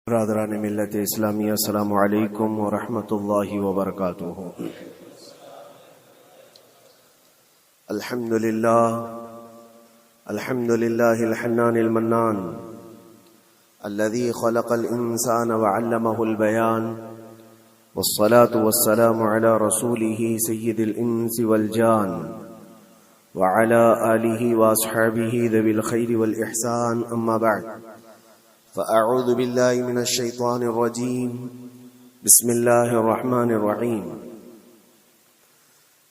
برادران ملت اسلامیہ، السلام علیکم ورحمۃ اللہ وبرکاتہ۔ الحمد للہ الحنان المنان الذي خلق الانسان وعلمه البيان، والصلاة والسلام على رسوله سيد الانس والجان وعلى آله واصحابه ذوي الخير والإحسان، اما بعد، فأعوذ بالله من الشيطان الرجيم، بسم الله الرحمن الرحيم۔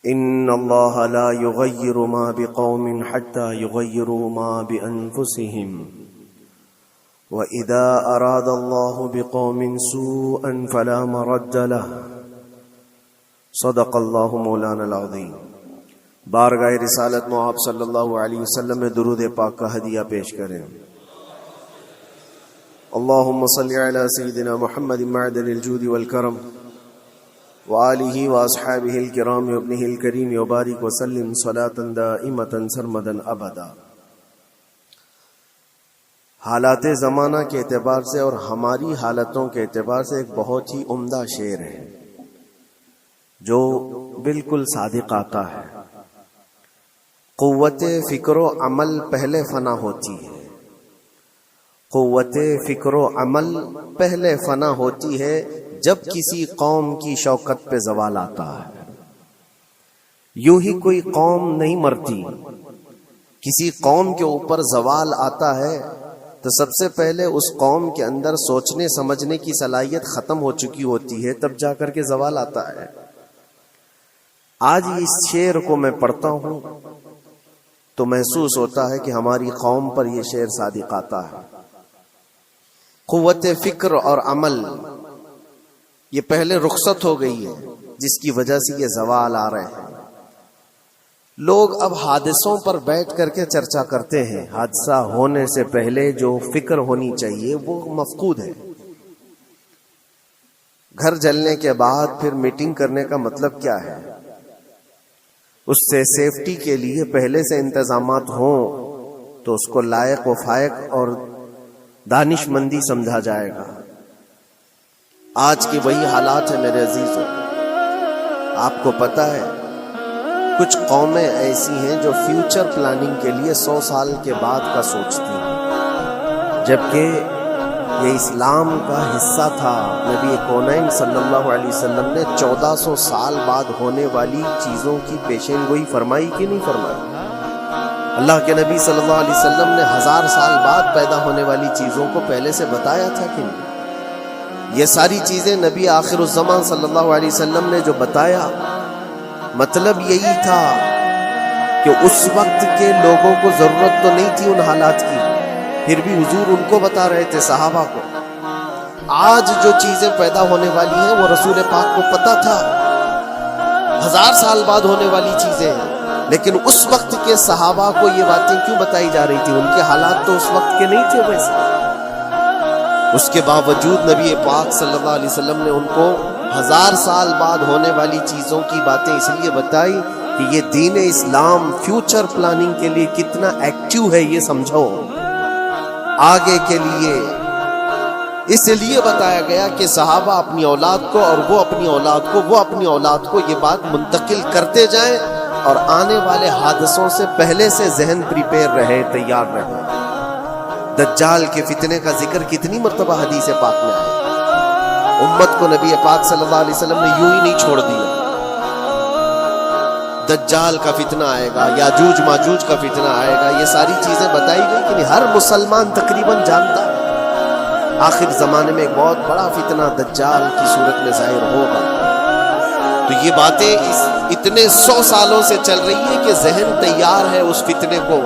إن الله لا يغير ما بقوم حتى يغيروا ما بأنفسهم، وإذا أراد الله بقوم سوءا فلا مرد له، صدق الله مولانا العظيم۔ بارگاہ رسالت مواب صلی اللہ علیہ وسلم میں درود پاک کا ہدیہ پیش کریں۔ اللهم صل على سيدنا محمد معدن الجود والكرم وآله وأصحابه الكرام وابنه الكريم وبارك وسلم صلاة دائمة سرمدا أبدا۔ حالات زمانہ کے اعتبار سے اور ہماری حالتوں کے اعتبار سے ایک بہت ہی عمدہ شعر ہے جو بالکل صادق آتا ہے۔ قوت فکر و عمل پہلے فنا ہوتی ہے، قوت فکر و عمل پہلے فنا ہوتی ہے جب کسی قوم کی شوکت پہ زوال آتا ہے۔ یوں ہی کوئی قوم نہیں مرتی، کسی قوم کے اوپر زوال آتا ہے تو سب سے پہلے اس قوم کے اندر سوچنے سمجھنے کی صلاحیت ختم ہو چکی ہوتی ہے، تب جا کر کے زوال آتا ہے۔ آج اس شعر کو میں پڑھتا ہوں تو محسوس ہوتا ہے کہ ہماری قوم پر یہ شعر صادق آتا ہے۔ قوت فکر اور عمل یہ پہلے رخصت ہو گئی ہے، جس کی وجہ سے یہ زوال آ رہے ہیں۔ لوگ اب حادثوں پر بیٹھ کر کے چرچا کرتے ہیں، حادثہ ہونے سے پہلے جو فکر ہونی چاہیے وہ مفقود ہے۔ گھر جلنے کے بعد پھر میٹنگ کرنے کا مطلب کیا ہے؟ اس سے سیفٹی کے لیے پہلے سے انتظامات ہوں تو اس کو لائق و فائق اور دانش مندی سمجھا جائے گا۔ آج کی وہی حالات ہیں میرے عزیزوں۔ آپ کو پتہ ہے کچھ قومیں ایسی ہیں جو فیوچر پلاننگ کے لیے 100 سال کے بعد کا سوچتی ہیں، جبکہ یہ اسلام کا حصہ تھا۔ نبی کونین صلی اللہ علیہ وسلم نے 1400 سال بعد ہونے والی چیزوں کی پیشین گوئی فرمائی کہ نہیں فرمائی؟ اللہ کے نبی صلی اللہ علیہ وسلم نے 1000 سال بعد پیدا ہونے والی چیزوں کو پہلے سے بتایا تھا کہ نہیں؟ یہ ساری چیزیں نبی آخر الزمان صلی اللہ علیہ وسلم نے جو بتایا، مطلب یہی تھا کہ اس وقت کے لوگوں کو ضرورت تو نہیں تھی ان حالات کی، پھر بھی حضور ان کو بتا رہے تھے، صحابہ کو۔ آج جو چیزیں پیدا ہونے والی ہیں وہ رسول پاک کو پتا تھا، 1000 سال بعد ہونے والی چیزیں ہیں، لیکن اس وقت کے صحابہ کو یہ باتیں کیوں بتائی جا رہی تھی؟ ان کے حالات تو اس وقت کے نہیں تھے ویسے۔ اس کے باوجود نبی پاک صلی اللہ علیہ وسلم نے ان کو 1000 سال بعد ہونے والی چیزوں کی باتیں اس لیے بتائی کہ یہ دین اسلام فیوچر پلاننگ کے لیے کتنا ایکٹیو ہے، یہ سمجھو آگے کے لیے۔ اس لیے بتایا گیا کہ صحابہ اپنی اولاد کو اور وہ اپنی اولاد کو یہ بات منتقل کرتے جائیں اور آنے والے حادثوں سے پہلے سے ذہن پریپیئر رہے، تیار رہے۔ دجال کے فتنے کا ذکر کتنی مرتبہ حدیث پاک میں آیا، امت کو نبی پاک صلی اللہ علیہ وسلم نے یوں ہی نہیں چھوڑ دیا۔ دجال کا فتنہ آئے گا، یاجوج ماجوج کا فتنہ آئے گا، یہ ساری چیزیں بتائی گئی کہ نہیں؟ ہر مسلمان تقریباً جانتا ہے آخر زمانے میں ایک بہت بڑا فتنہ دجال کی صورت میں ظاہر ہوگا۔ تو یہ باتیں اتنے 100 سالوں سے چل رہی ہے کہ ذہن تیار ہے اس فتنے کو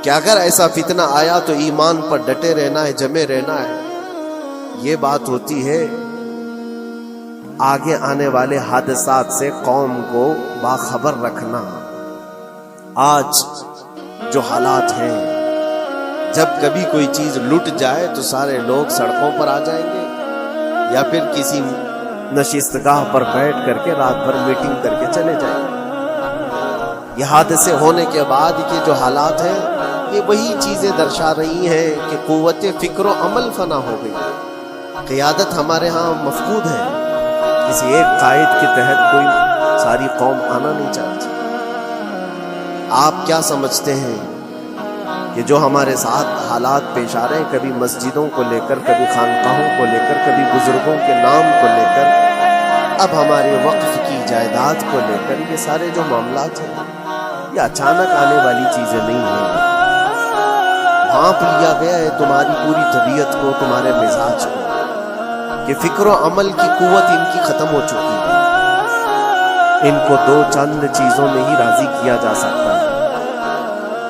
کہ اگر ایسا فتنہ آیا تو ایمان پر ڈٹے رہنا ہے، جمے رہنا ہے۔ یہ بات ہوتی ہے آگے آنے والے حادثات سے قوم کو باخبر رکھنا۔ آج جو حالات ہیں، جب کبھی کوئی چیز لٹ جائے تو سارے لوگ سڑکوں پر آ جائیں گے یا پھر کسی نشستگاہ پر بیٹھ کر کے رات بھر میٹنگ کر کے چلے جائیں گے۔ یہ حادثے ہونے کے بعد کے جو حالات ہیں یہ وہی چیزیں درشا رہی ہیں کہ قوت فکر و عمل فنا ہو گئی. قیادت ہمارے ہاں مفقود ہے. کسی ایک قائد کے تحت کوئی ساری قوم آنا نہیں چاہتی. آپ کیا سمجھتے ہیں کہ جو ہمارے ساتھ حالات پیش آ رہے ہیں، کبھی مسجدوں کو لے کر، کبھی خانقاہوں کو لے کر، کبھی بزرگوں کے نام کو لے کر، اب ہمارے وقف کی جائیداد کو لے کر، یہ سارے جو معاملات ہیں یہ اچانک آنے والی چیزیں نہیں ہیں. بھانپ لیا گیا ہے تمہاری پوری طبیعت کو، تمہارے مزاج کو، کہ فکر و عمل کی قوت ان کی ختم ہو چکی ہے. ان کو دو چند چیزوں میں ہی راضی کیا جا سکتا ہے.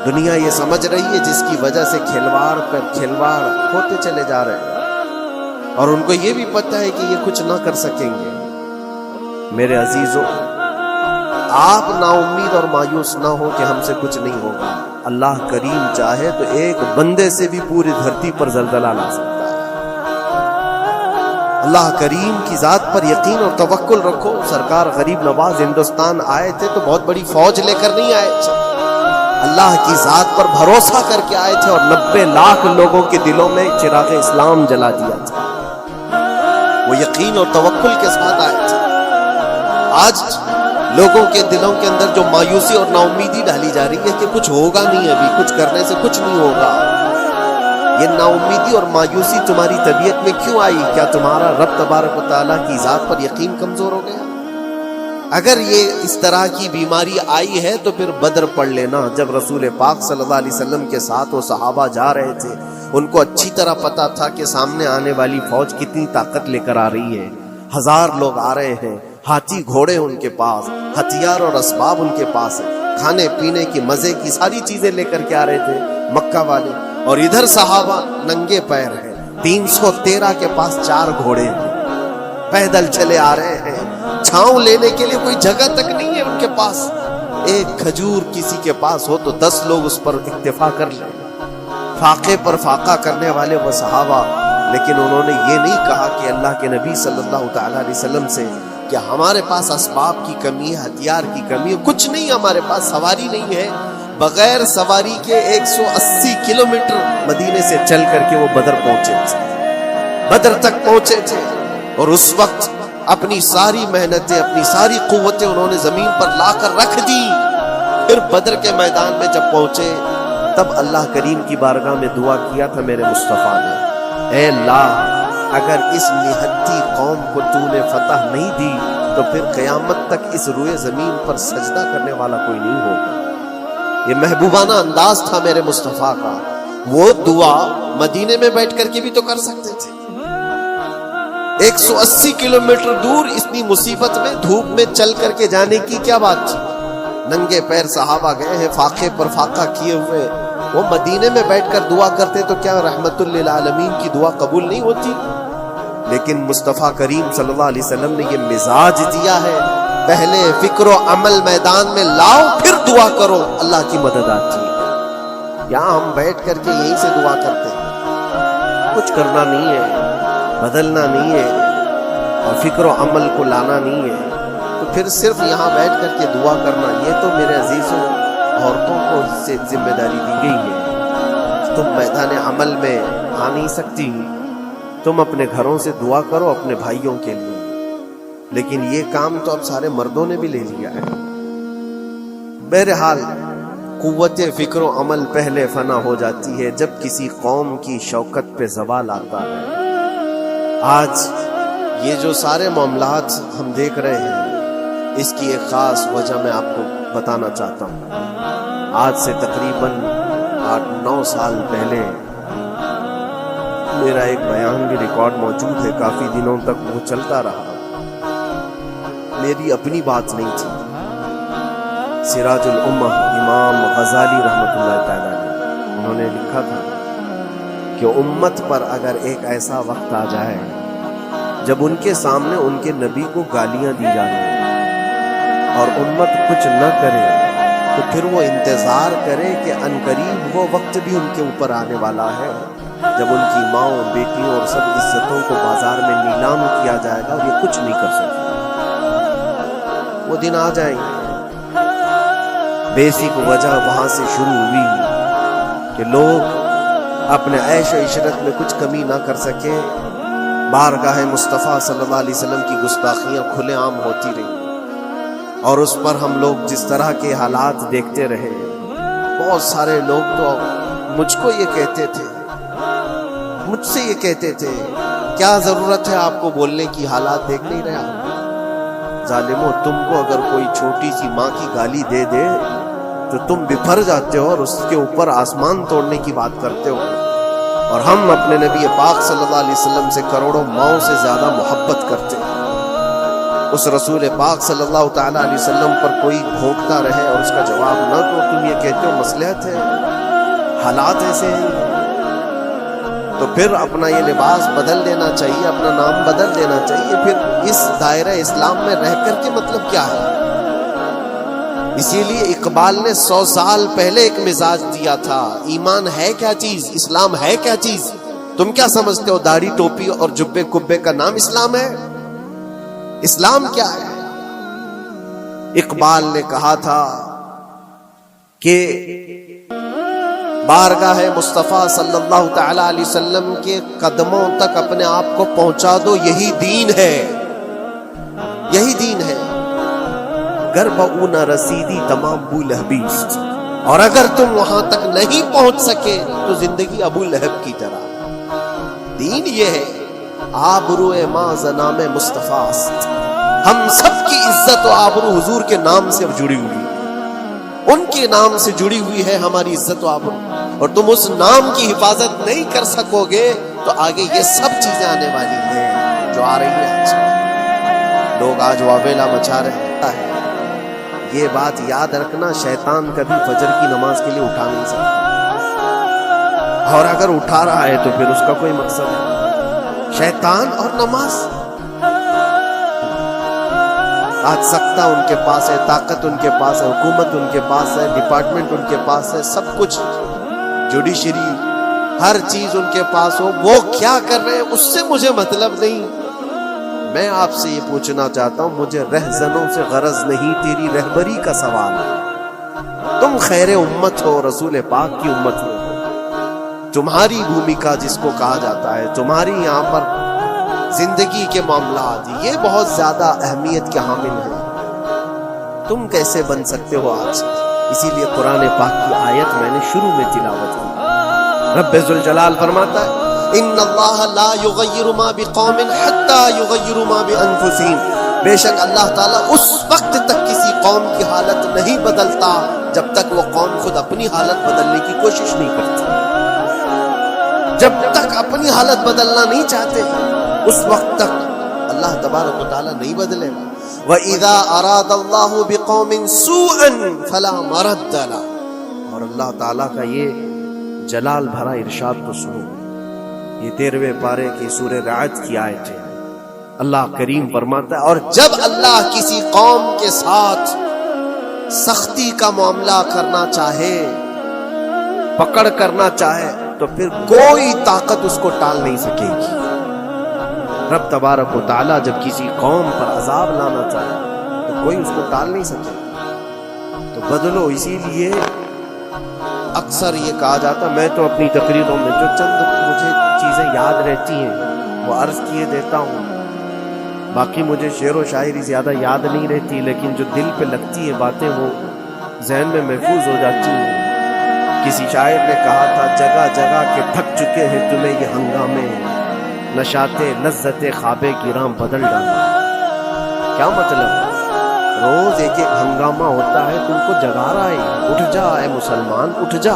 دنیا یہ سمجھ رہی ہے، جس کی وجہ سے کھلواڑ پر کھلواڑ ہوتے چلے جا رہے ہیں، اور ان کو یہ بھی پتہ ہے کہ یہ کچھ نہ کر سکیں گے. میرے عزیزوں، آپ نا امید اور مایوس نہ ہو کہ ہم سے کچھ نہیں ہوگا. اللہ کریم چاہے تو ایک بندے سے بھی پوری دھرتی پر زلزلہ لا سکتا ہے. اللہ کریم کی ذات پر یقین اور توکل رکھو. سرکار غریب نواز ہندوستان آئے تھے تو بہت بڑی فوج لے کر نہیں آئے تھے، اللہ کی ذات پر بھروسہ کر کے آئے تھے، اور 90 لاکھ لوگوں کے دلوں میں چراغ اسلام جلا دیا تھا. وہ یقین اور توکل کے ساتھ آئے تھے. آج لوگوں کے دلوں کے اندر جو مایوسی اور نا امیدی ڈالی جا رہی ہے کہ کچھ ہوگا نہیں، ابھی کچھ کرنے سے کچھ نہیں ہوگا، یہ نا امیدی اور مایوسی تمہاری طبیعت میں کیوں آئی؟ کیا تمہارا رب تبارک و تعالیٰ کی ذات پر یقین کمزور ہو گیا؟ اگر یہ اس طرح کی بیماری آئی ہے تو پھر بدر پڑھ لینا. جب رسول پاک صلی اللہ علیہ وسلم کے ساتھ وہ صحابہ جا رہے تھے، ان کو اچھی طرح پتا تھا کہ سامنے آنے والی فوج کتنی طاقت لے کر آ رہی ہے. 1000 لوگ آ رہے ہیں، ہاتھی گھوڑے ان کے پاس، ہتھیار اور اسباب ان کے پاس ہے، کھانے پینے کی مزے کی ساری چیزیں لے کر کے آ رہے تھے مکہ والے. اور ادھر صحابہ ننگے پیر ہیں، 313 کے پاس 4 گھوڑے ہیں، پیدل چلے آ رہے ہیں. چھاؤں لینے کے لیے کوئی جگہ تک نہیں ہے ان کے پاس. ایک کھجور کسی کے پاس ہو تو 10 لوگ اس پر اکتفا کر لیں. فاقے پر فاقہ کرنے والے وہ صحابہ، لیکن انہوں نے یہ نہیں کہا کہ اللہ کے نبی صلی اللہ تعالیٰ علیہ وسلم سے کہ ہمارے پاس اسباب کی کمی ہے، ہتھیار کی کمی ہے، کچھ نہیں، ہمارے پاس سواری نہیں ہے. بغیر سواری کے 180 کلومیٹر مدینے سے چل کر کے وہ بدر پہنچے تھے، بدر تک پہنچے تھے. اور اس وقت اپنی ساری محنتیں، اپنی ساری قوتیں انہوں نے زمین پر لا کر رکھ دی. پھر بدر کے میدان میں جب پہنچے تب اللہ کریم کی بارگاہ میں دعا کیا تھا میرے مصطفیٰ نے، اے اللہ، اگر اس نہتی قوم کو تو نے فتح نہیں دی تو پھر قیامت تک اس روئے زمین پر سجدہ کرنے والا کوئی نہیں ہوگا. یہ محبوبانہ انداز تھا میرے مصطفیٰ کا. وہ دعا مدینے میں بیٹھ کر کے بھی تو کر سکتے تھے. 180 کلومیٹر دور اتنی مصیبت میں دھوپ میں چل کر کے جانے کی کیا بات تھی؟ ننگے پیر صحابہ گئے ہیں، فاقے پر فاقہ کیے ہوئے. وہ مدینے میں بیٹھ کر دعا کرتے تو کیا رحمت للعالمین کی دعا قبول نہیں ہوتی؟ لیکن مصطفیٰ کریم صلی اللہ علیہ وسلم نے یہ مزاج دیا ہے، پہلے فکر و عمل میدان میں لاؤ، پھر دعا کرو، اللہ کی مدد آتی ہے. یہاں ہم بیٹھ کر کے یہیں سے دعا کرتے ہیں، کچھ کرنا نہیں ہے، بدلنا نہیں ہے، اور فکر و عمل کو لانا نہیں ہے، تو پھر صرف یہاں بیٹھ کر کے دعا کرنا، یہ تو میرے عزیزوں عورتوں کو اس سے ذمہ داری دی گئی ہے. تم میدان عمل میں آ نہیں سکتی، تم اپنے گھروں سے دعا کرو اپنے بھائیوں کے لیے. لیکن یہ کام تو اب سارے مردوں نے بھی لے لیا ہے. بہرحال قوت فکر و عمل پہلے فنا ہو جاتی ہے جب کسی قوم کی شوکت پہ زوال آتا ہے. آج یہ جو سارے معاملات ہم دیکھ رہے ہیں، اس کی ایک خاص وجہ میں آپ کو بتانا چاہتا ہوں. آج سے تقریباً 8-9 سال پہلے میرا ایک بیان بھی ریکارڈ موجود ہے، کافی دنوں تک وہ چلتا رہا. میری اپنی بات نہیں تھی، سراج الامہ امام غزالی رحمۃ اللہ تعالیٰ نے انہوں نے لکھا تھا کہ امت پر اگر ایک ایسا وقت آ جائے جب ان کے سامنے ان کے نبی کو گالیاں دی جائیں اور امت کچھ نہ کرے، تو پھر وہ انتظار کرے کہ عنقریب وہ وقت بھی ان کے اوپر آنے والا ہے جب ان کی ماؤں، بیٹیوں اور سب عزتوں کو بازار میں نیلام کیا جائے گا اور یہ کچھ نہیں کر سکے. وہ دن آ جائیں گے. بیسک وجہ وہاں سے شروع ہوئی کہ لوگ اپنے عیش و عشرت میں کچھ کمی نہ کر سکے، بارگاہ مصطفیٰ صلی اللہ علیہ وسلم کی گستاخیاں کھلے عام ہوتی رہی، اور اس پر ہم لوگ جس طرح کے حالات دیکھتے رہے۔ بہت سارے لوگ تو مجھ کو یہ کہتے تھے، مجھ سے یہ کہتے تھے، کیا ضرورت ہے آپ کو بولنے کی، حالات دیکھ نہیں رہا؟ ظالموں، تم کو اگر کوئی چھوٹی سی ماں کی گالی دے دے تو تم بپھر جاتے ہو اور اس کے اوپر آسمان توڑنے کی بات کرتے ہو، اور ہم اپنے نبی پاک صلی اللہ علیہ وسلم سے کروڑوں ماؤں سے زیادہ محبت کرتے ہیں۔ اس رسول پاک صلی اللہ تعالی علیہ وسلم پر کوئی بھونکتا رہے اور اس کا جواب نہ دو، تم یہ کہتے ہو مصلحت ہے، حالات ایسے ہیں، تو پھر اپنا یہ لباس بدل لینا چاہیے، اپنا نام بدل لینا چاہیے۔ پھر اس دائرہ اسلام میں رہ کر کے مطلب کیا ہے؟ اسی لیے اقبال نے 100 سال پہلے ایک مزاج دیا تھا، ایمان ہے کیا چیز، اسلام ہے کیا چیز؟ تم کیا سمجھتے ہو داڑھی ٹوپی اور جبے کبے کا نام اسلام ہے؟ اسلام کیا ہے؟ اقبال نے کہا تھا کہ بارگاہ مصطفیٰ صلی اللہ تعالی علیہ وسلم کے قدموں تک اپنے آپ کو پہنچا دو، یہی دین ہے، یہی دین ہے۔ گر بہو نہ رسیدی تمام ابو لہبیز، اور اگر تم وہاں تک نہیں پہنچ سکے تو زندگی ابو لہب کی طرح۔ دین یہ ہے، آبرو ماں زنام مصطفیٰ است، ہم سب کی عزت و آبرو حضور کے نام سے جڑی ہوئی، ان کے نام سے جڑی ہوئی ہے ہماری عزت و آبرو، اور تم اس نام کی حفاظت نہیں کر سکو گے تو آگے یہ سب چیزیں آنے والی ہیں جو آ رہی ہیں۔ آج لوگ آج واویلا مچا رہے ہیں، یہ بات یاد رکھنا، شیطان کبھی فجر کی نماز کے لیے اٹھا نہیں سکتا، اور اگر اٹھا رہا ہے تو پھر اس کا کوئی مقصد ہے، شیطان اور نماز۔ آج سکتہ ان کے پاس ہے، طاقت ان کے پاس ہے، حکومت ان کے پاس ہے، ڈپارٹمنٹ ان کے پاس ہے، سب کچھ، جوڈیشری، ہر چیز ان کے پاس ہو، وہ کیا کر رہے ہیں اس سے مجھے مطلب نہیں۔ میں آپ سے یہ پوچھنا چاہتا ہوں، مجھے رہزنوں سے غرض نہیں، تیری رہبری کا سوال ہے۔ تم خیر امت ہو، رسول پاک کی امت ہو، تمہاری بھومکا جس کو کہا جاتا ہے، تمہاری یہاں پر زندگی کے معاملات یہ بہت زیادہ اہمیت کے حامل ہیں۔ تم کیسے بن سکتے ہو آج؟ اسی لیے قرآن پاک کی آیت میں نے شروع میں تلاوت کی۔ رب ذوالجلال فرماتا ہے، ان اللہ لا یغیر ما بقوم حتی یغیروا ما بانفسہم، بے شک اللہ تعالیٰ اس وقت تک کسی قوم کی حالت نہیں بدلتا جب تک وہ قوم خود اپنی حالت بدلنے کی کوشش نہیں کرتی۔ جب تک اپنی حالت بدلنا نہیں چاہتے اس وقت تک اللہ تبارک و تعالیٰ نہیں بدلے گا۔ وَإِذَا أَرَادَ اللَّهُ بِقَوْمٍ سُوءًا فَلَا مَرَدَّ لَهُ، اور اللہ تعالیٰ کا یہ جلال بھرا ارشاد تو سنو، یہ 13ویں پارے کی سورہ رعد کی آیت ہے۔ اللہ کریم فرماتا ہے، اور جب اللہ کسی قوم کے ساتھ سختی کا معاملہ کرنا چاہے، پکڑ کرنا چاہے، تو پھر کوئی طاقت اس کو ٹال نہیں سکے گی۔ رب تبارک و تعالیٰ جب کسی قوم پر عذاب لانا چاہے تو کوئی اس کو ٹال نہیں سکے، تو بدلو۔ اسی لیے اکثر یہ کہا جاتا، میں تو اپنی تقریروں میں جو چند مجھے چیزیں یاد رہتی ہیں وہ عرض کیے دیتا ہوں، باقی مجھے شعر و شاعری زیادہ یاد نہیں رہتی، لیکن جو دل پہ لگتی ہے باتیں وہ ذہن میں محفوظ ہو جاتی ہیں۔ کسی شاعر نے کہا تھا، جگہ جگہ کے تھک چکے ہیں تمہیں یہ ہنگامے، نشاتے لذت خواب گراں بدل ڈالا۔ کیا مطلب؟ روز ایک ایک ہنگامہ ہوتا ہے، تم کو جگا رہا ہے، اٹھ جا اے مسلمان، اٹھ جا۔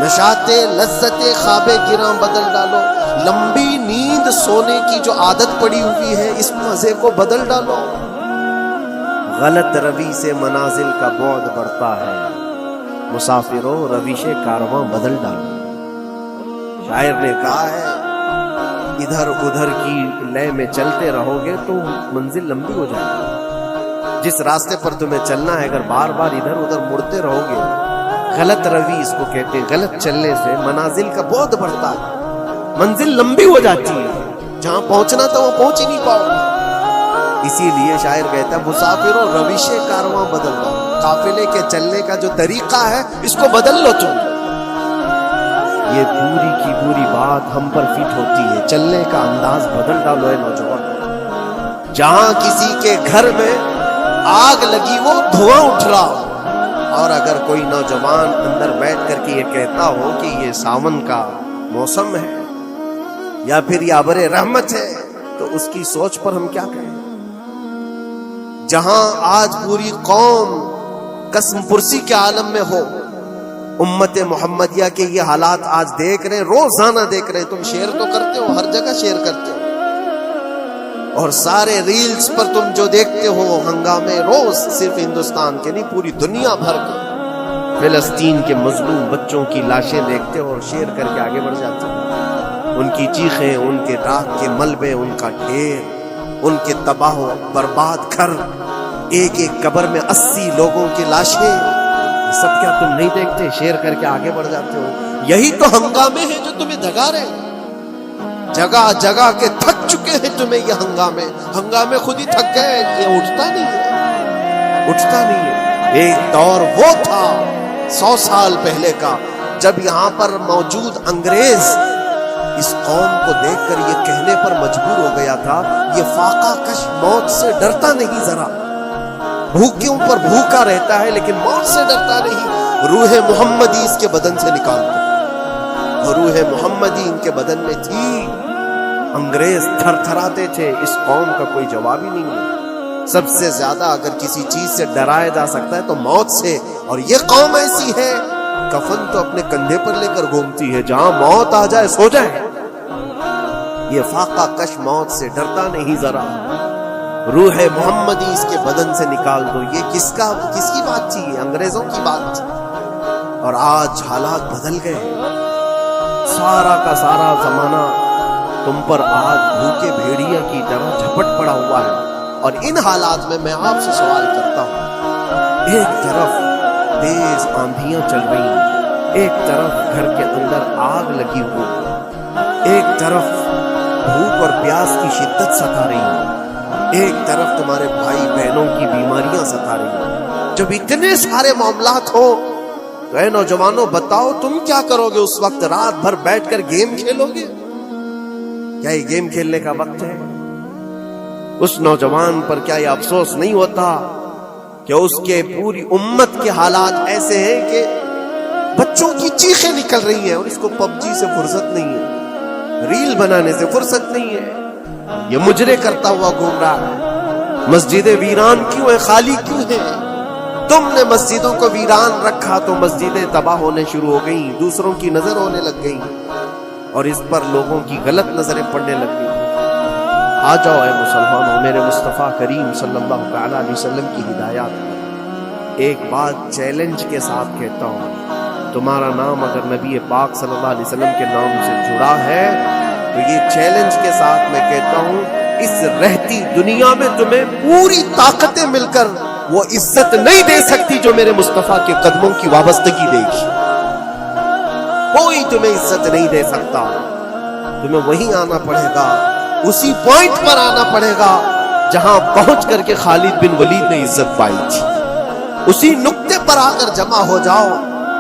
نشاتے لذت خواب گراں بدل ڈالو، لمبی نیند سونے کی جو عادت پڑی ہوئی ہے اس مزے کو بدل ڈالو۔ غلط روی سے منازل کا بعد بڑھتا ہے، مسافروں رویش کارواں بدل ڈالو۔ شاعر نے کہا ہے، ادھر ادھر کی لے میں چلتے رہو گے تو منزل لمبی ہو جائے گی۔ جس راستے پر تمہیں چلنا ہے، اگر بار بار ادھر ادھر مڑتے رہو گے، غلط روی اس کو کہتے ہیں، غلط چلنے سے منازل کا بعد بڑھتا ہے، منزل لمبی ہو جاتی ہے، جہاں پہنچنا تھا وہ پہنچ ہی نہیں پاؤ گے۔ اسی لیے شاعر کہتا ہے، مسافروں رویش کارواں بدل دو، قافلے کے چلنے کا جو طریقہ ہے اس کو بدل لو تم۔ یہ پوری کی پوری بات ہم پر فٹ ہوتی ہے. چلنے کا انداز بدل ڈالو اے نوجوان. جہاں کسی کے گھر میں آگ لگی وہ دھواں اٹھ رہا، اور اگر کوئی نوجوان اندر بیٹھ کر کے یہ کہتا ہو کہ یہ ساون کا موسم ہے یا پھر یہ ابر رحمت ہے، تو اس کی سوچ پر ہم کیا کہیں؟ جہاں آج پوری قوم قسم پرسی کے عالم میں ہو، امت محمدیہ کے یہ حالات آج دیکھ رہے ہیں، روزانہ دیکھ رہے ہیں. تم شیئر تو کرتے ہو، ہر جگہ شیئر کرتے ہو، اور سارے ریلز پر تم جو دیکھتے ہو ہنگامے روز، صرف ہندوستان کے نہیں پوری دنیا بھر کے فلسطین کے مظلوم بچوں کی لاشیں دیکھتے ہو اور شیئر کر کے آگے بڑھ جاتے ہو. ان کی چیخیں، ان کے راکھ کے ملبے، ان کا ڈھیر، ان کے تباہ و برباد گھر، ایک ایک قبر میں 80 لوگوں کی لاشیں، یہ سب کیا تم نہیں دیکھتے؟ شیئر کر کے آگے بڑھ جاتے ہو. یہی تو ہنگامے ہیں جو تمہیں دھگا رہے ہیں. جگہ جگہ کے تھک چکے ہیں تمہیں یہ ہنگامے خود ہی تھک گئے. یہ اٹھتا نہیں ہے. ایک دور وہ تھا 100 سال پہلے کا، جب یہاں پر موجود انگریز اس قوم کو دیکھ کر یہ کہنے پر مجبور ہو گیا تھا، یہ فاقہ کش موت سے ڈرتا نہیں ذرا. بھوکیوں پر بھوکا رہتا ہے لیکن موت سے ڈرتا نہیں. روح محمدی اس کے بدن سے نکالتا، اور روح محمدی ان کے بدن میں تھی. انگریز تھر تھراتے تھے. اس قوم کا کوئی جواب ہی نہیں ہے. سب سے زیادہ اگر کسی چیز سے ڈرایا جا سکتا ہے تو موت سے، اور یہ قوم ایسی ہے کفن تو اپنے کندھے پر لے کر گھومتی ہے، جہاں موت آ جائے سو جائے. یہ فاقہ کش موت سے ڈرتا نہیں ذرا. روح محمدی اس کے بدن سے نکال دو. یہ کس کی بات تھی؟ یہ انگریزوں کی بات تھی. اور آج حالات بدل گئے. سارا کا سارا زمانہ تم پر آج بھوکے بھیڑیا کی طرح جھپٹ پڑا ہوا ہے. اور ان حالات میں آپ سے سوال کرتا ہوں، ایک طرف تیز آندھیاں چل رہی ہیں، ایک طرف گھر کے اندر آگ لگی ہوئی، ایک طرف بھوک اور پیاس کی شدت ستا رہی ہے، ایک طرف تمہارے بھائی بہنوں کی بیماریاں ستا رہی ہیں. جب اتنے سارے معاملات ہو تو اے نوجوانوں بتاؤ تم کیا کرو گے اس وقت؟ رات بھر بیٹھ کر گیم کھیلو گے؟ کیا یہ گیم کھیلنے کا وقت ہے؟ اس نوجوان پر کیا یہ افسوس نہیں ہوتا کہ اس کے پوری امت کے حالات ایسے ہیں کہ بچوں کی چیخیں نکل رہی ہیں اور اس کو پب جی سے فرصت نہیں ہے، ریل بنانے سے فرصت نہیں ہے، یہ مجرے کرتا ہوا گھوم رہا ہے. مسجدیں ویران کیوں ہیں؟ خالی کیوں ہیں؟ تم نے مسجدوں کو ویران رکھا تو مسجدیں تباہ ہونے شروع ہو گئیں، دوسروں کی نظر ہونے لگ گئی اور اس پر لوگوں کی غلط نظریں پڑنے لگ گئی. آ جاؤ اے مسلمانوں، میرے مصطفیٰ کریم صلی اللہ تعالی علیہ وسلم کی ہدایات پر ایک بات چیلنج کے ساتھ کہتا ہوں. تمہارا نام اگر نبی پاک صلی اللہ علیہ وسلم کے نام سے جڑا ہے تو یہ چیلنج کے ساتھ میں کہتا ہوں، اس رہتی دنیا میں تمہیں پوری طاقتیں مل کر وہ عزت نہیں دے سکتی جو میرے مصطفیٰ کے قدموں کی وابستگی دے گی. کوئی تمہیں عزت نہیں دے سکتا. تمہیں وہیں آنا پڑے گا، اسی پوائنٹ پر آنا پڑے گا جہاں پہنچ کر کے خالد بن ولید نے عزت پائی تھی. اسی نقطے پر آ کر جمع ہو جاؤ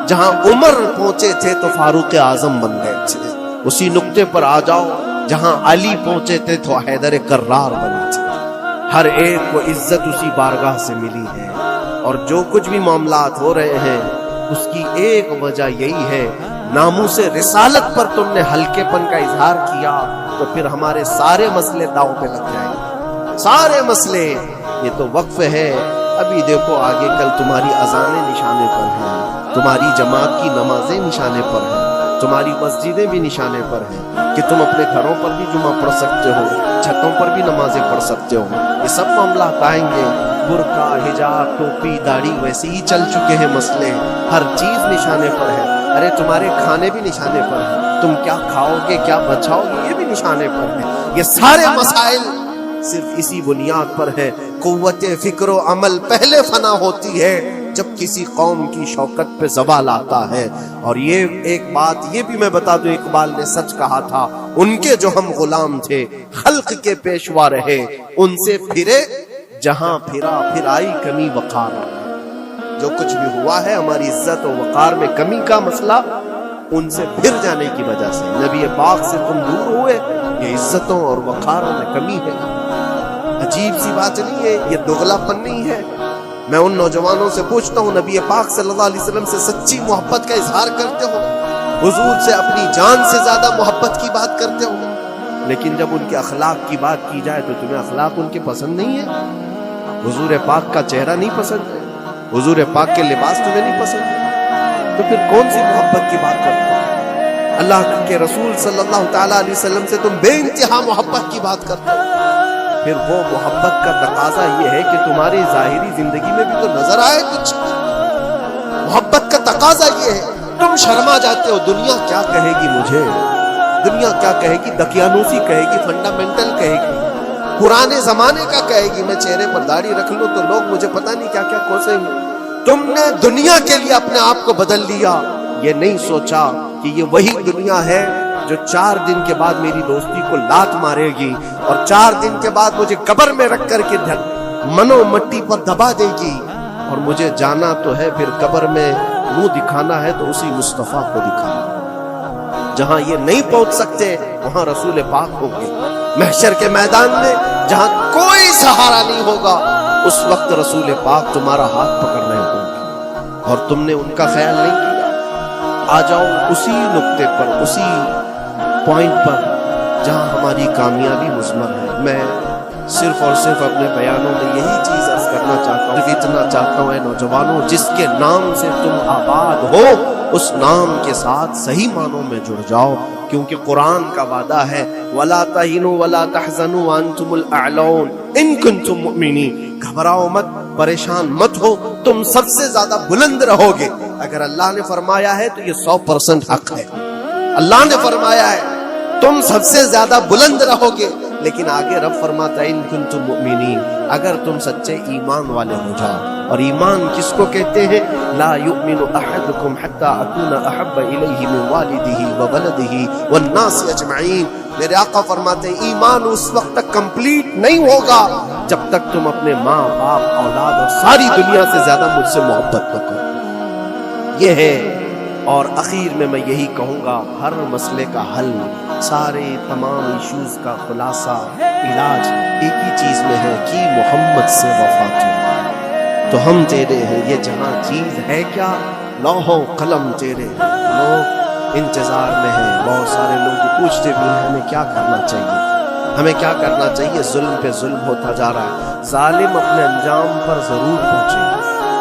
جہاں عمر پہنچے تھے تو فاروق اعظم بن گئے تھے. اسی نقطے پر آ جاؤ جہاں علی پہنچے تھے تو حیدر کرار بنے تھے. ہر ایک کو عزت اسی بارگاہ سے ملی ہے. اور جو کچھ بھی معاملات ہو رہے ہیں اس کی ایک وجہ یہی ہے، ناموس رسالت پر تم نے ہلکے پن کا اظہار کیا تو پھر ہمارے سارے مسئلے داؤ پہ لگ جائیں گے. سارے مسئلے. یہ تو وقف ہے. ابھی دیکھو آگے کل تمہاری اذانیں نشانے پر ہیں، تمہاری جماعت کی نمازیں نشانے پر ہیں، تمہاری مسجدیں بھی نشانے پر ہیں کہ تم اپنے گھروں پر بھی جمعہ پڑھ سکتے ہو، چھتوں پر بھی نمازیں پڑھ سکتے ہو. یہ سب معاملات آئیں گے. برقع، حجاب، ٹوپی، داڑھی ویسے ہی چل چکے ہیں مسئلے. ہر چیز نشانے پر ہے. ارے تمہارے کھانے بھی نشانے پر ہیں، تم کیا کھاؤ گے کیا بچاؤ گے یہ بھی نشانے پر ہے. یہ سارے مسائل صرف اسی بنیاد پر ہے. قوت فکر و عمل پہلے فنا ہوتی ہے جب کسی قوم کی شوکت پہ زوال آتا ہے. اور یہ ایک بات یہ بھی میں بتا دوں، اقبال نے سچ کہا تھا، ان کے جو ہم غلام تھے خلق کے پیشوا رہے، ان سے پھرے جہاں پھرا پھر آئی کمی وقار. جو کچھ بھی ہوا ہے ہماری عزت و وقار میں کمی کا مسئلہ ان سے پھر جانے کی وجہ سے، نبی پاک سے تم دور ہوئے، یہ عزتوں اور وقاروں میں کمی ہے۔ عجیب سی بات نہیں ہے، یہ دوغلا پن نہیں ہے۔ میں ان نوجوانوں سے پوچھتا ہوں، نبی پاک صلی اللہ علیہ وسلم سے سچی محبت کا اظہار کرتے ہو، حضور سے اپنی جان سے زیادہ محبت کی بات کرتے ہو، لیکن جب ان کے اخلاق کی بات کی جائے تو تمہیں اخلاق ان کے پسند نہیں ہے؟ حضور پاک کا چہرہ نہیں پسند ہے؟ حضور پاک کے لباس تمہیں نہیں پسند ہے؟ تو پھر کون سی محبت کی بات کرتے ہو؟ اللہ کے رسول صلی اللہ تعالیٰ علیہ وسلم سے تم بے انتہا محبت کی بات کرتے ہو، پھر وہ محبت کا تقاضا یہ ہے کہ تمہاری ظاہری زندگی میں بھی تو نظر آئے کچھ۔ محبت کا تقاضا یہ ہے، تم شرما جاتے ہو، دنیا کیا کہے گی مجھے، دنیا کیا کہے گی، دقیانوسی کہے گی، فنڈامنٹل کہے گی، پرانے زمانے کا کہے گی، میں چہرے پر داڑھی رکھ لوں تو لوگ مجھے پتہ نہیں کیا کیا کوسیں گے۔ تم نے دنیا کے لیے اپنے آپ کو بدل لیا، یہ نہیں سوچا کہ یہ وہی دنیا ہے جو 4 دن کے بعد میری دوستی کو لات مارے گی اور 4 دن کے بعد مجھے قبر میں رکھ کر کے منو مٹی پر دبا دے گی، اور مجھے جانا تو ہے، پھر قبر میں منہ دکھانا ہے تو اسی مصطفیٰ کو دکھانا۔ جہاں یہ نہیں پہنچ سکتے وہاں رسول پاک ہوں گے، محشر کے میدان میں جہاں کوئی سہارا نہیں ہوگا، اس وقت رسول پاک تمہارا ہاتھ پکڑ رہے ہوں گے، اور تم نے ان کا خیال نہیں کیا۔ آ جاؤ اسی نقطے پر، اسی پوائنٹ پر جہاں ہماری کامیابی مضمر ہے۔ میں صرف اور صرف اپنے بیانوں میں یہی چیز عرض کرنا چاہتا ہوں، اتنا چاہتا ہوں اے نوجوانوں، جس کے نام سے تم آباد ہو اس نام کے ساتھ صحیح معنوں میں جڑ جاؤ، کیونکہ قرآن کا وعدہ ہے وَلَا تَهِنُوا وَلَا تَحْزَنُوا وَأَنْتُمُ الْأَعْلَوْنَ إِن كُنتُم مُؤْمِنِينَ۔ گھبراؤ مت، پریشان مت ہو، تم سب سے زیادہ بلند رہو گے۔ اگر اللہ نے فرمایا ہے تو یہ 100% حق ہے۔ اللہ نے فرمایا ہے تم سب سے زیادہ بلند رہو گے، لیکن آگے رب فرماتا ہے ان کنتم مؤمنین، اگر تم سچے ایمان والے ہو جاؤ۔ اور ایمان کس کو کہتے ہیں؟ لا یؤمن احدکم حتی اکون احب الیہ من والدہ وولدہ والناس اجمعین۔ میرے آقا فرماتے ہیں ایمان اس وقت تک کمپلیٹ نہیں ہوگا جب تک تم اپنے ماں باپ اولاد اور ساری دنیا سے زیادہ مجھ سے محبت نہ کرو۔ یہ ہے، اور اخیر میں یہی کہوں گا، ہر مسئلے کا حل، سارے تمام ایشوز کا خلاصہ، علاج ایک ہی چیز میں ہے کہ محمد سے وفا تو۔ تو ہم تیرے ہیں، یہ جہاں چیز ہے کیا، لوح و قلم تیرے، لوگ انتظار میں ہیں۔ بہت سارے لوگ پوچھتے بھی ہیں ہمیں کیا کرنا چاہیے، ہمیں کیا کرنا چاہیے؟ ظلم پہ ظلم ہوتا جا رہا ہے۔ ظالم اپنے انجام پر ضرور پہنچے،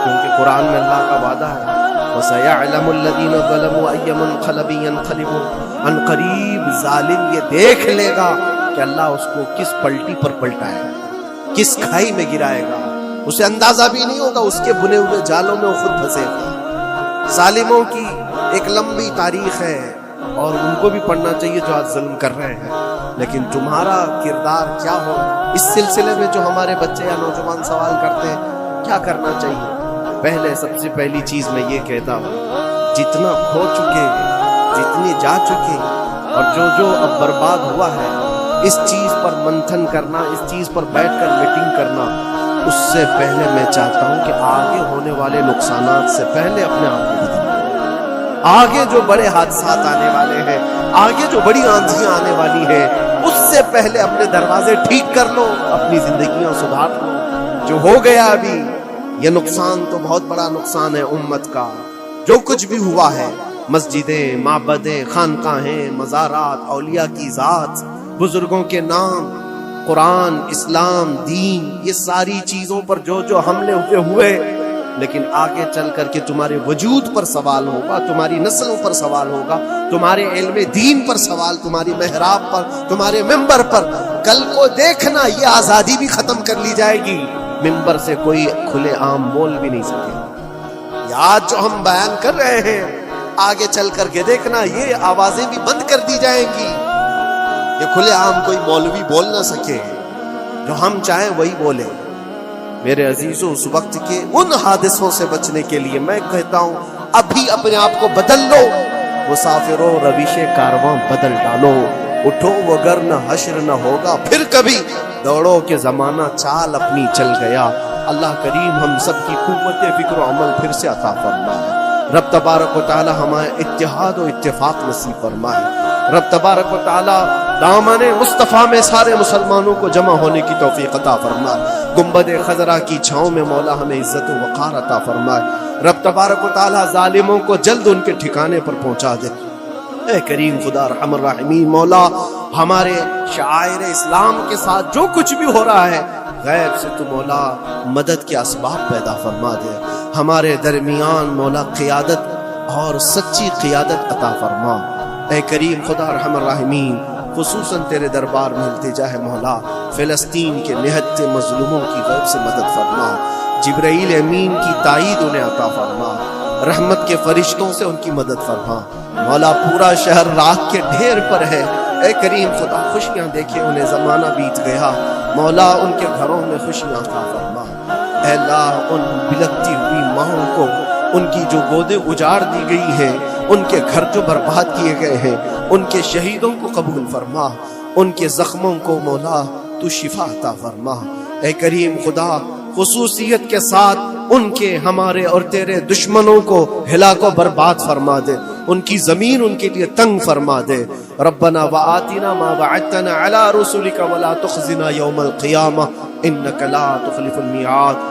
کیونکہ قرآن میں اللہ کا وعدہ ہے وَسَيَعْلَمُ الَّذِينَ ظَلَمُوا أَيَّ مُنْقَلَبٍ يَنْقَلِبُونَ۔ ان قریب ظالم یہ دیکھ لے گا کہ اللہ اس کو کس پلٹی پر پلٹائے گا، کس کھائی میں گرائے گا، اسے اندازہ بھی نہیں ہوگا، اس کے بنے ہوئے جالوں میں وہ خود پھنسے گا۔ ظالموں کی ایک لمبی تاریخ ہے اور ان کو بھی پڑھنا چاہیے جو آج ظلم کر رہے ہیں، لیکن تمہارا کردار کیا ہو اس سلسلے میں جو ہمارے بچے یا نوجوان سوال کرتے ہیں کیا کرنا چاہیے؟ پہلے سب سے پہلی چیز میں یہ کہتا ہوں، جتنا کھو چکے، جتنے جا چکے اور جو اب برباد ہوا ہے، اس چیز پر منتھن کرنا، اس چیز پر بیٹھ کر میٹنگ کرنا، اس سے پہلے میں چاہتا ہوں کہ آگے ہونے والے نقصانات سے پہلے اپنے آپ کو بدلو۔ آگے جو بڑے حادثات آنے والے ہیں، آگے جو بڑی آندھیاں آنے والی ہیں، اس سے پہلے اپنے دروازے ٹھیک کر لو، اپنی زندگیاں سدھار لو۔ جو ہو گیا ابھی، یہ نقصان تو بہت بڑا نقصان ہے امت کا، جو کچھ بھی ہوا ہے، مسجدیں، معبدیں، خانقاہیں، مزارات، اولیاء کی ذات، بزرگوں کے نام، قرآن، اسلام، دین، یہ ساری چیزوں پر جو حملے ہوئے، لیکن آگے چل کر کے تمہارے وجود پر سوال ہوگا، تمہاری نسلوں پر سوال ہوگا، تمہارے علم دین پر سوال، تمہاری محراب پر، تمہارے ممبر پر۔ کل کو دیکھنا یہ آزادی بھی ختم کر لی جائے گی، ممبر سے کوئی کھلے عام بول بھی نہیں سکے۔ آج جو ہم بیان کر رہے ہیں، آگے چل کر کے دیکھنا یہ آوازیں بھی بند کر دی جائیں گی، یہ کھلے عام کوئی مولوی بول نہ سکے، جو ہم چاہیں وہی بولے۔ میرے عزیزوں، اس وقت کے ان حادثوں سے بچنے کے لیے میں کہتا ہوں ابھی اپنے آپ کو بدل لو، مسافروں روش کارواں بدل ڈالو، اٹھو وگرنہ حشر نہ ہوگا پھر کبھی، دوڑو کہ زمانہ چال اپنی چل گیا۔ اللہ کریم ہم سب کی قوت فکر و عمل پھر سے عطا فرمائے۔ رب تبارک و تعالی ہمیں اتحاد و اتفاق نصیب فرمائے. رب تبارک و تعالی دامن مصطفیٰ میں سارے مسلمانوں کو جمع ہونے کی توفیق عطا فرمائے. گنبد خضرا کی چھاؤں میں مولا ہمیں عزت و وقار عطا فرمائے. رب تبارک و تعالی ظالموں کو جلد ان کے ٹھکانے پر پہنچا دے. اے کریم خدا ارحم الراحمین مولا ہمارے شعائر اسلام کے ساتھ جو کچھ بھی ہو رہا ہے غیب سے تو مولا مدد کے اسباب پیدا فرما دے. ہمارے درمیان مولا قیادت اور سچی قیادت عطا فرما. اے کریم خدا ارحم الراحمین خصوصاً تیرے دربار میں التجا ہے مولا فلسطین کے نہتے مظلوموں کی غیب سے مدد فرما. جبرائیل امین کی تائید انہیں عطا فرما. رحمت کے فرشتوں سے ان کی مدد فرما. مولا پورا شہر راکھ کے ڈھیر پر ہے. اے کریم خدا خوشیاں دیکھے انہیں زمانہ بیت گیا مولا ان کے گھروں میں خوشیاں عطا فرما. اے اللہ ان بلکتی ہوئی ماؤں کو ان کی جو گودیں اجاڑ دی گئی ہیں ان کے گھر جو برباد کیے گئے ہیں ان کے شہیدوں کو قبول فرما. ان کے زخموں کو مولا تو شفا عطا فرما. اے کریم خدا خصوصیت کے ساتھ ان کے ہمارے اور تیرے دشمنوں کو ہلاک و برباد فرما دے. ان کی زمین ان کے لیے تنگ فرما دے. ربنا وآتنا ما وعدتنا على رسلك ولا تخزنا يوم القيامة انك لا تخلف الميعاد.